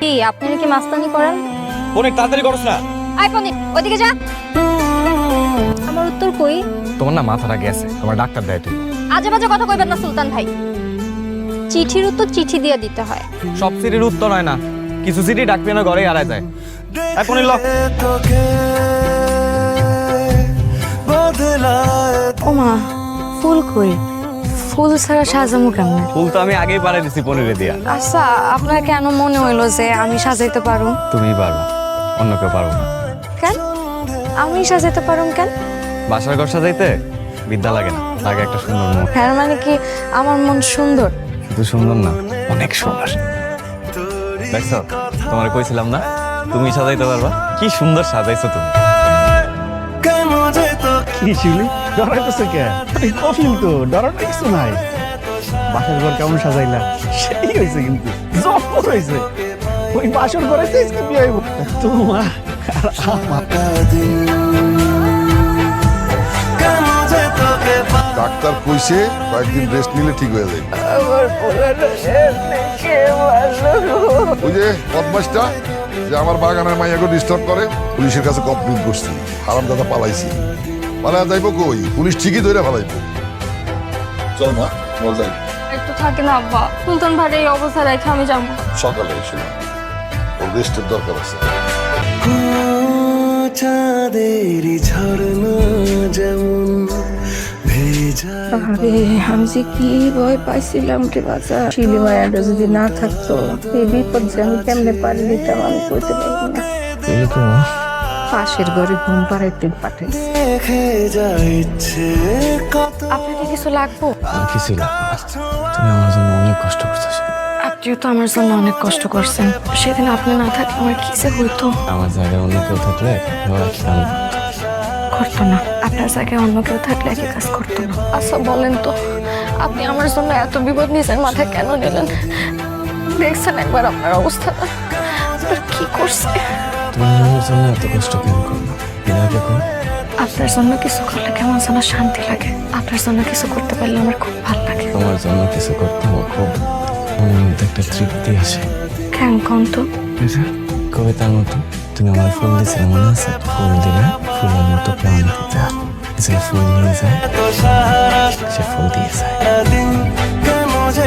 কি আপনি কি মাস্তানি করেন? অনেক তাড়াতাড়ি করছ না। আই ফোন ওইদিকে যা। আমার উত্তর কই? তোমার না মাথাটা গেছে, তোমার ডাক্তার দেয় তুমি। আজে বাজে কথা কইবেন না সুলতান ভাই। চিঠির উত্তর চিঠি দিয়ে দিতে হয়। সব চিঠির উত্তর হয় না, কিছু চিঠি ডাকপিয়ানোর ঘরে হারায় যায়। এখনই ল। ওমা ফুল কই? ফুল ছাড়া সাজামু কেমন? ফুল তো আমি আগেই পাড়াই দিছি পনিরে দিয়া। আচ্ছা আপনার কেন মনে হইলো যে আমি সাজাইতে পারুম? তুমিই পারবা, অন্য কেউ পারবো না। কেন আমি সাজাইতে পারুম কেন? বাসার ঘর সাজাইতে বিদ্যা লাগে না, লাগে একটা সুন্দর মন। হ্যাঁ মানে কি আমার মন সুন্দর? শুধু সুন্দর না, অনেক সুন্দর। দেখছো, তোমার কইছিলাম না তুমি সাজাইতে পারবা। কি সুন্দর সাজাইছো তুমি। কি শিউলি ডরাইতেছে কে? কফিল তো ডরার কিছু নাই। বাসার ঘর কেমন সাজাইলা? সেই হয়েছে কিন্তু জবর হয়েছে। ওই বাসর ঘরে আজকে বিয়ে হইব তোমার আর আমার। ডাক্তার কইছে কয়েকদিন রেস্ট নিলে ঠিক হয়ে যাবে। ওই যে বদমাসটা যে আমার বাগানের মাইয়াকে ডিস্টার্ব করে, পুলিশের কাছে কমপ্লেন করছি। হারামদাদা পালাইছি। পালা যাইব কই? পুলিশ ঠিকই ধরে ফেলাইবো। চল মা, চল যাই। একটু থাকে না আব্বা, সুলতান ভাই এই অবস্থা রেখে আমি যাবো। সকালে এসে ওর রেস্টের দরকার আছে। চাঁদেরই ঝরনা যেমন ভেজা। আরে আমি যে কি ভয় পাইছিলাম রে বাচ্চা। শিলি মায়াটা যদি না থাকতো এই বিপদ যে আমি কেমনে পারি দিতাম আমি কইতে পারি না। পাশের ঘরে ঘুম পাড়াইতে পাঠাইছে। দেখে যা ইচ্ছে কত। আপনাকে কিছু লাগবো? আর কিছু লাগবে না। তুমি আমার জন্য অনেক কষ্ট করতেছো। আপনিও তো আমার জন্য অনেক কষ্ট করছেন। সেদিন আপনি না থাকলে আমার কি যে হইতো। আমার জায়গায় অন্য কেউ থাকলে ওরা কি কাম করতো না। আপনার জায়গায় অন্য কেউ থাকলে একই কাজ করতো না। আচ্ছা বলেন তো, আপনি আমার জন্য এত বিপদ নিজের মাথায় কেন নিলেন? দেখছেন একবার আপনার অবস্থাটা, আপনার কি করছে? তুমি আমার জন্য এত কষ্ট কেন করো? বিনাকে কর। আপনার জন্য কিছু করলে কেমন যেন শান্তি লাগে। আপনার জন্য কিছু করতে পারলে আমার খুব ভালো লাগে। তোমার জন্য কিছু করতে আমার খুব মনের মধ্যে একটা তৃপ্তি আসে। কেন কোন তো? কবিতার মতো তুমি আমার ফুল দিয়েছিলে মনে আছে? ফুল দিলে ফুলের মতো প্রাণ দিতে হয়। যে ফুল নিয়ে যায় সে ফুল দিয়ে যায়। দিন কেন যে